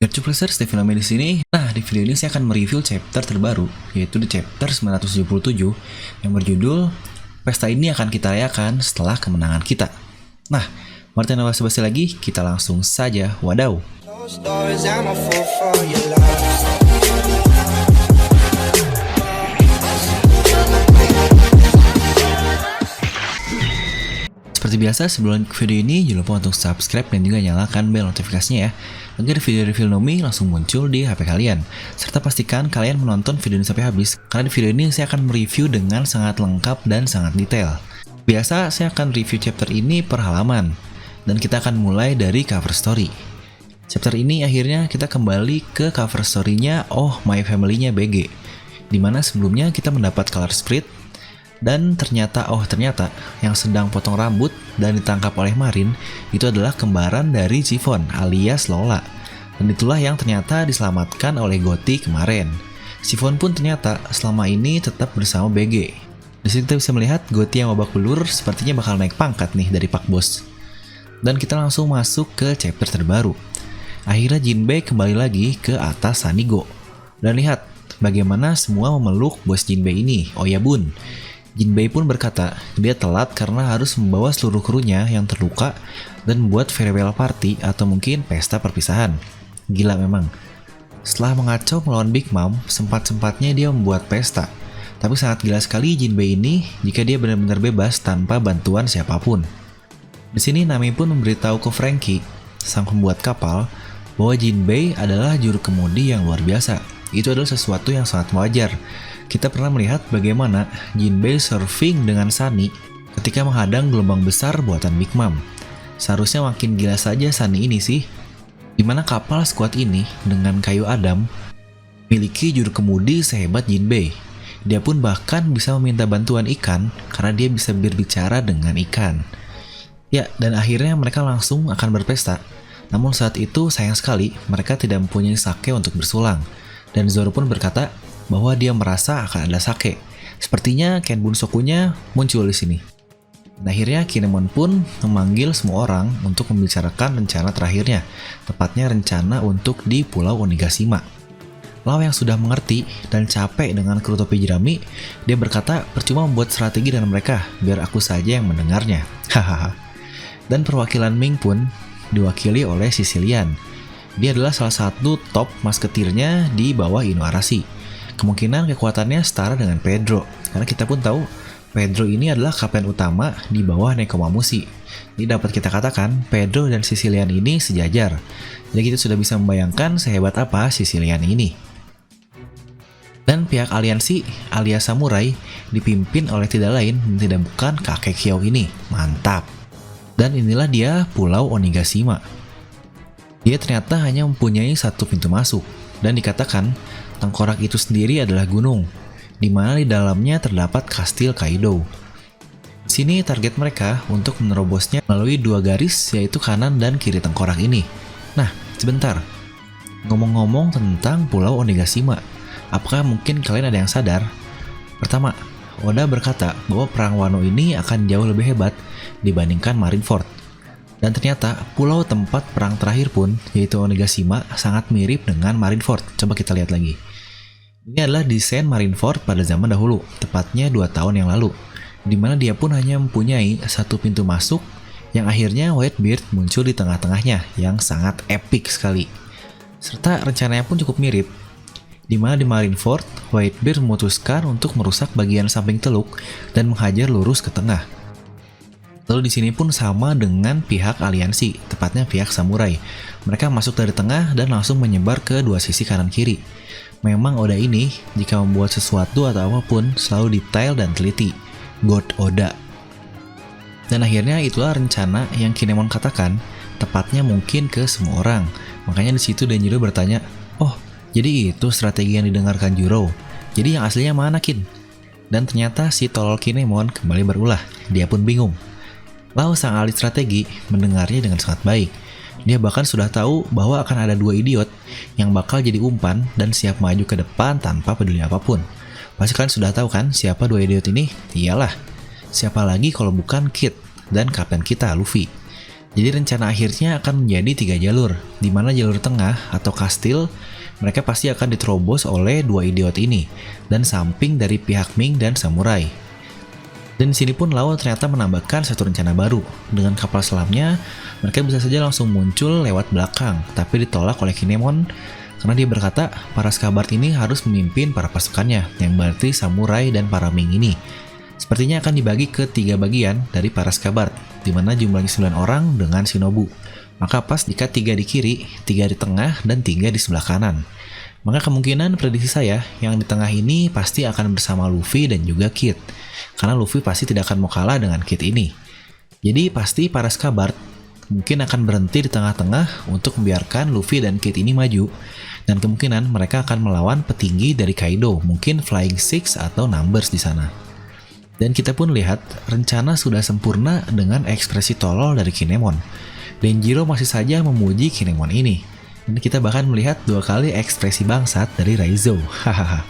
Virtuplacer Stephen Ame di sini. Nah, di video ini saya akan mereview chapter terbaru, yaitu di chapter 977 yang berjudul Pesta ini akan kita rayakan setelah kemenangan kita. Nah, mari tanpa basa-basi lagi, kita langsung saja wadaw. Seperti biasa, sebelum video ini jangan lupa untuk subscribe dan juga nyalakan bel notifikasinya ya, agar video review Nomi langsung muncul di HP kalian. Serta pastikan kalian menonton video ini sampai habis, karena di video ini saya akan mereview dengan sangat lengkap dan sangat detail. Biasa saya akan review chapter ini per halaman, dan kita akan mulai dari cover story. Chapter ini akhirnya kita kembali ke cover story-nya Oh My Family-nya BG, dimana sebelumnya kita mendapat color sprint. Dan ternyata yang sedang potong rambut dan ditangkap oleh Marin itu adalah kembaran dari Chiffon alias Lola. Dan itulah yang ternyata diselamatkan oleh Gotti kemarin. Chiffon pun ternyata selama ini tetap bersama BG. Di sini kita bisa melihat Gotti yang babak belur sepertinya bakal naik pangkat nih dari Pak Bos. Dan kita langsung masuk ke chapter terbaru. Akhirnya Jinbei kembali lagi ke atas Sanigo. Dan lihat bagaimana semua memeluk bos Jinbei ini, Oya Bun. Jinbei pun berkata, dia telat karena harus membawa seluruh krunya yang terluka dan membuat farewell party atau mungkin pesta perpisahan. Gila memang. Setelah mengacau melawan Big Mom, sempat-sempatnya dia membuat pesta. Tapi sangat gila sekali Jinbei ini jika dia benar-benar bebas tanpa bantuan siapapun. Di sini Nami pun memberitahu ke Franky, sang pembuat kapal, bahwa Jinbei adalah juru kemudi yang luar biasa. Itu adalah sesuatu yang sangat wajar. Kita pernah melihat bagaimana Jinbei surfing dengan Sunny ketika menghadang gelombang besar buatan Big Mom. Seharusnya makin gila saja Sunny ini sih, dimana kapal sekuat ini dengan kayu Adam memiliki juru kemudi sehebat Jinbei. Dia pun bahkan bisa meminta bantuan ikan karena dia bisa berbicara dengan ikan. Ya, dan akhirnya mereka langsung akan berpesta. Namun saat itu sayang sekali mereka tidak mempunyai sake untuk bersulang. Dan Zoro pun berkata bahwa dia merasa akan ada sake. Sepertinya Ken Bunsokunya muncul di sini. Dan akhirnya Kinemon pun memanggil semua orang untuk membicarakan rencana terakhirnya, tepatnya rencana untuk di Pulau Onigashima. Lau yang sudah mengerti dan capek dengan kru topi jerami, dia berkata percuma membuat strategi dengan mereka, biar aku saja yang mendengarnya. Hahaha. Dan perwakilan Ming pun diwakili oleh Sicilian. Dia adalah salah satu top masketirnya di bawah Inuarashi. Kemungkinan kekuatannya setara dengan Pedro, karena kita pun tahu Pedro ini adalah kapten utama di bawah Nekomamushi. Jadi dapat kita katakan Pedro dan Sicilian ini sejajar. Jadi kita sudah bisa membayangkan sehebat apa Sicilian ini. Dan pihak aliansi alias samurai dipimpin oleh tidak lain dan tidak bukan kakek Kyo ini. Mantap. Dan inilah dia Pulau Onigashima. Dia ternyata hanya mempunyai satu pintu masuk, dan dikatakan tengkorak itu sendiri adalah gunung, di mana di dalamnya terdapat kastil Kaido. Di sini target mereka untuk menerobosnya melalui dua garis, yaitu kanan dan kiri tengkorak ini. Nah, sebentar. Ngomong-ngomong tentang Pulau Onigashima, apakah mungkin kalian ada yang sadar? Pertama, Oda berkata bahwa perang Wano ini akan jauh lebih hebat dibandingkan Marineford. Dan ternyata pulau tempat perang terakhir pun, yaitu Onigashima, sangat mirip dengan Marineford. Coba kita lihat lagi. Ini adalah desain Marineford pada zaman dahulu, tepatnya 2 tahun yang lalu, di mana dia pun hanya mempunyai satu pintu masuk yang akhirnya Whitebeard muncul di tengah-tengahnya, yang sangat epic sekali. Serta rencananya pun cukup mirip, di mana di Marineford, Whitebeard memutuskan untuk merusak bagian samping teluk dan menghajar lurus ke tengah. Lalu di sini pun sama dengan pihak aliansi, tepatnya pihak samurai. Mereka masuk dari tengah dan langsung menyebar ke dua sisi kanan kiri. Memang Oda ini, jika membuat sesuatu atau apapun, selalu detail dan teliti. God Oda. Dan akhirnya itulah rencana yang Kinemon katakan, tepatnya mungkin ke semua orang. Makanya di situ Denjiro bertanya, oh, jadi itu strategi yang didengarkan Juro. Jadi yang aslinya mana, Kin? Dan ternyata si tolol Kinemon kembali berulah. Dia pun bingung. Lalu sang ahli strategi mendengarnya dengan sangat baik. Dia bahkan sudah tahu bahwa akan ada 2 idiot yang bakal jadi umpan dan siap maju ke depan tanpa peduli apapun. Pasti kalian sudah tahu kan siapa 2 idiot ini? Iyalah, siapa lagi kalau bukan Kid dan kapten kita Luffy. Jadi rencana akhirnya akan menjadi 3 jalur, di mana jalur tengah atau kastil mereka pasti akan diterobos oleh dua idiot ini, dan samping dari pihak Ming dan samurai. Dan di sini pun Lau ternyata menambahkan satu rencana baru. Dengan kapal selamnya, mereka bisa saja langsung muncul lewat belakang, tapi ditolak oleh Kinemon karena dia berkata para Skabard ini harus memimpin para pasukannya, yang berarti samurai dan para Ming ini. Sepertinya akan dibagi ke 3 bagian dari para Skabard, di mana jumlahnya 9 orang dengan Shinobu. Maka pas jika 3 di kiri, 3 di tengah, dan 3 di sebelah kanan. Maka kemungkinan prediksi saya yang di tengah ini pasti akan bersama Luffy dan juga Kid. Karena Luffy pasti tidak akan mau kalah dengan Kid ini. Jadi pasti para Skabard mungkin akan berhenti di tengah-tengah untuk membiarkan Luffy dan Kid ini maju. Dan kemungkinan mereka akan melawan petinggi dari Kaido, mungkin Flying Six atau Numbers di sana. Dan kita pun lihat rencana sudah sempurna dengan ekspresi tolol dari Kinemon. Denjiro masih saja memuji Kinemon ini. Dan kita bahkan melihat 2 kali ekspresi bangsat dari Raizo. Hahaha.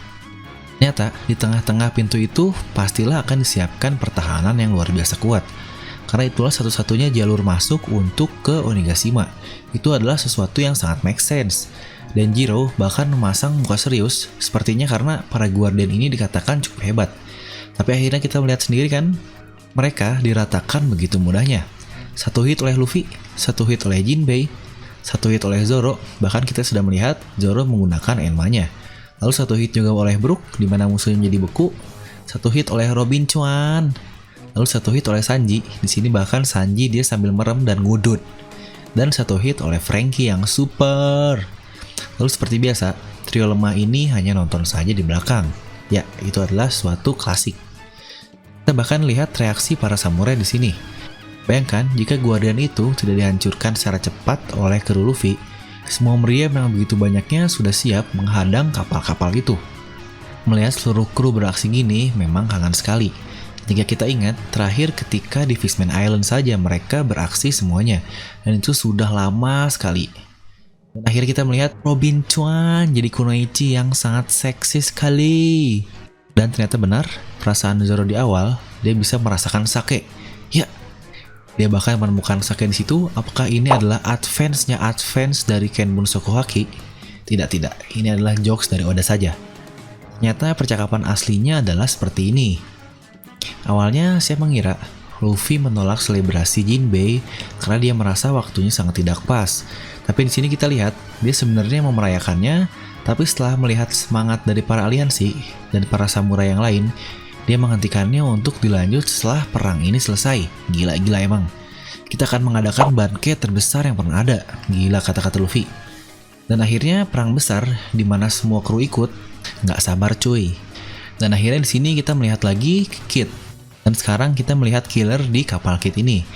Ternyata di tengah-tengah pintu itu pastilah akan disiapkan pertahanan yang luar biasa kuat. Karena itulah satu-satunya jalur masuk untuk ke Onigashima. Itu adalah sesuatu yang sangat make sense. Denjiro bahkan memasang muka serius, sepertinya karena para Guardian ini dikatakan cukup hebat. Tapi akhirnya kita melihat sendiri kan, mereka diratakan begitu mudahnya. 1 hit oleh Luffy, 1 hit oleh Jinbei, 1 hit oleh Zoro, bahkan kita sudah melihat Zoro menggunakan Enma-nya. Lalu 1 hit juga oleh Brook, di mana musuhnya menjadi beku, 1 hit oleh Robin Chuan, lalu 1 hit oleh Sanji. Di sini bahkan Sanji dia sambil merem dan ngudut. Dan 1 hit oleh Franky yang super. Lalu seperti biasa, trio lemah ini hanya nonton saja di belakang. Ya, itu adalah suatu klasik. Kita bahkan lihat reaksi para samurai di sini. Bayangkan jika Guardian itu tidak dihancurkan secara cepat oleh kru Luffy, semua meriam yang begitu banyaknya sudah siap menghadang kapal-kapal itu. Melihat seluruh kru beraksi gini memang kangen sekali. Jika kita ingat, terakhir ketika di Fishman Island saja mereka beraksi semuanya, dan itu sudah lama sekali. Dan akhirnya kita melihat Robin Chuan jadi kunoichi yang sangat seksi sekali. Dan ternyata benar, perasaan Zoro di awal, dia bisa merasakan sake. Ya, dia bahkan menemukan sake di situ. Apakah ini adalah advance dari Kenbun Sokohaki? Tidak, ini adalah jokes dari Oda saja. Ternyata percakapan aslinya adalah seperti ini. Awalnya saya mengira Luffy menolak selebrasi Jinbei karena dia merasa waktunya sangat tidak pas. Tapi di sini kita lihat dia sebenarnya mau merayakannya, tapi setelah melihat semangat dari para aliansi dan para samurai yang lain, dia menghentikannya untuk dilanjut setelah perang ini selesai. Gila emang. Kita akan mengadakan banquet terbesar yang pernah ada. Gila kata-kata Luffy. Dan akhirnya perang besar di mana semua kru ikut. Nggak sabar cuy. Dan akhirnya di sini kita melihat lagi Kid. Dan sekarang kita melihat Killer di kapal Kid ini.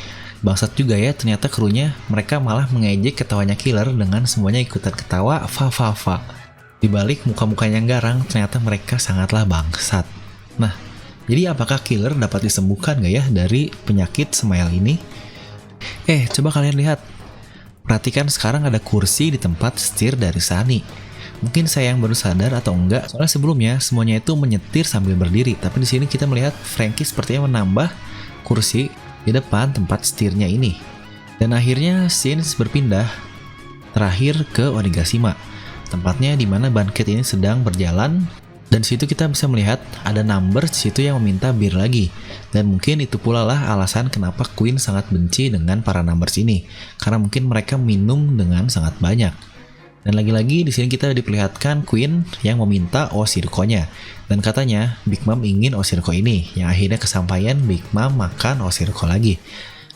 Bangsat juga ya, ternyata krunya mereka malah mengejek ketawanya Killer dengan semuanya ikutan ketawa fa. Di balik muka-mukanya yang garang, ternyata mereka sangatlah bangsat. Nah, jadi apakah Killer dapat disembuhkan gak ya dari penyakit Smile ini? Coba kalian lihat. Perhatikan sekarang ada kursi di tempat setir dari Sunny. Mungkin saya yang baru sadar atau enggak, soalnya sebelumnya semuanya itu menyetir sambil berdiri. Tapi di sini kita melihat Franky sepertinya menambah kursi di depan tempat setirnya ini. Dan akhirnya scenes berpindah terakhir ke Onigashima, tempatnya di mana banquet ini sedang berjalan. Dan situ kita bisa melihat ada Numbers di situ yang meminta bir lagi. Dan mungkin itu pula lah alasan kenapa Queen sangat benci dengan para Numbers ini, karena mungkin mereka minum dengan sangat banyak. Dan lagi-lagi di sini kita diperlihatkan Queen yang meminta Oshirko-nya. Dan katanya Big Mom ingin Oshirko ini, yang akhirnya kesampaian Big Mom makan Oshirko lagi.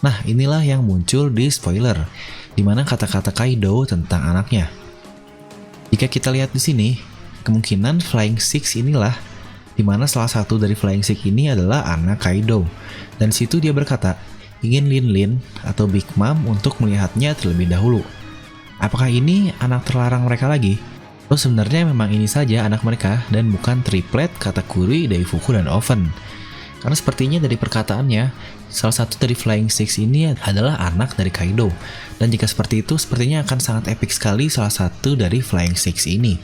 Nah, inilah yang muncul di spoiler, di mana kata-kata Kaido tentang anaknya. Jika kita lihat di sini, kemungkinan Flying Six inilah di mana salah satu dari Flying Six ini adalah anak Kaido. Dan situ dia berkata, ingin Lin atau Big Mom untuk melihatnya terlebih dahulu. Apakah ini anak terlarang mereka lagi? Atau sebenarnya memang ini saja anak mereka dan bukan triplet Katakuri, Daifuku, dan Oven? Karena sepertinya dari perkataannya, salah satu dari Flying Six ini adalah anak dari Kaido. Dan jika seperti itu, sepertinya akan sangat epic sekali salah satu dari Flying Six ini.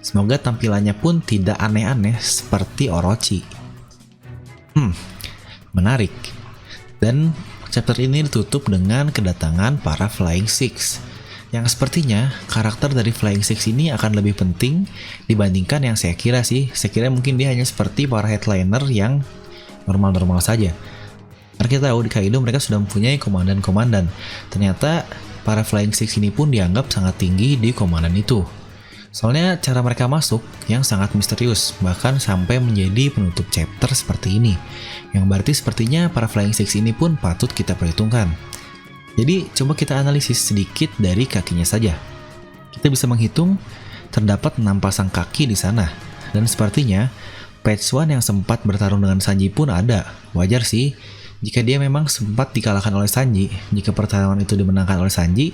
Semoga tampilannya pun tidak aneh-aneh seperti Orochi. Menarik. Dan chapter ini ditutup dengan kedatangan para Flying Six, yang sepertinya karakter dari Flying Six ini akan lebih penting dibandingkan yang saya kira sih. Saya kira mungkin dia hanya seperti para headliner yang normal-normal saja. Karena kita tahu di Kaido mereka sudah mempunyai komandan-komandan. Ternyata para Flying Six ini pun dianggap sangat tinggi di komandan itu. Soalnya cara mereka masuk yang sangat misterius, bahkan sampai menjadi penutup chapter seperti ini. Yang berarti sepertinya para Flying Six ini pun patut kita perhitungkan. Jadi coba kita analisis sedikit dari kakinya saja. Kita bisa menghitung terdapat 6 pasang kaki di sana. Dan sepertinya Page One yang sempat bertarung dengan Sanji pun ada. Wajar sih jika dia memang sempat dikalahkan oleh Sanji. Jika pertarungan itu dimenangkan oleh Sanji,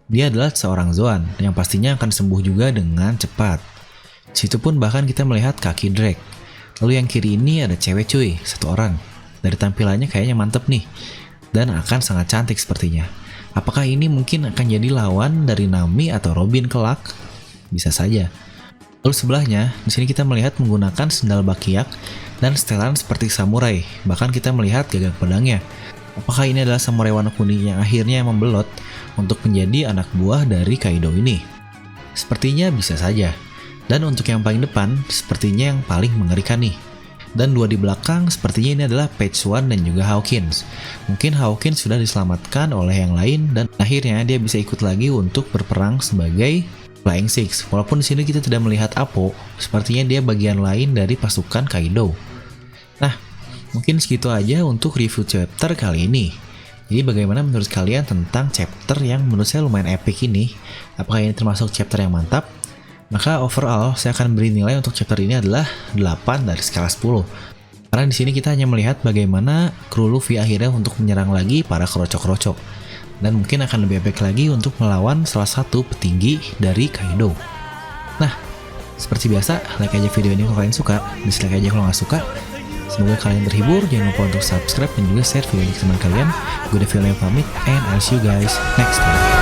dia adalah seorang Zoan yang pastinya akan sembuh juga dengan cepat. Situ pun bahkan kita melihat kaki Drake. Lalu yang kiri ini ada cewek cuy, 1 orang. Dari tampilannya kayaknya mantep nih. Dan akan sangat cantik sepertinya. Apakah ini mungkin akan jadi lawan dari Nami atau Robin kelak? Bisa saja. Lalu sebelahnya, di sini kita melihat menggunakan sendal Bakyak dan setelan seperti samurai. Bahkan kita melihat gagak pedangnya. Apakah ini adalah samurai warna kuning yang akhirnya membelot untuk menjadi anak buah dari Kaido ini? Sepertinya bisa saja. Dan untuk yang paling depan, sepertinya yang paling mengerikan nih. Dan 2 di belakang, sepertinya ini adalah Page One dan juga Hawkins. Mungkin Hawkins sudah diselamatkan oleh yang lain dan akhirnya dia bisa ikut lagi untuk berperang sebagai Flying Six. Walaupun di sini kita tidak melihat Apo, sepertinya dia bagian lain dari pasukan Kaido. Nah, mungkin segitu aja untuk review chapter kali ini. Jadi bagaimana menurut kalian tentang chapter yang menurut saya lumayan epic ini? Apakah ini termasuk chapter yang mantap? Maka overall saya akan beri nilai untuk chapter ini adalah 8 dari skala 10. Karena di sini kita hanya melihat bagaimana kru Luffy akhirnya untuk menyerang lagi para krocok-krocok. Dan mungkin akan lebih epic lagi untuk melawan salah satu petinggi dari Kaido. Nah, seperti biasa, like aja video ini kalau kalian suka, dislike aja kalau nggak suka. Semoga kalian terhibur, jangan lupa untuk subscribe dan juga share video ini ke teman kalian. Gue Devil yang pamit, and I'll see you guys next time.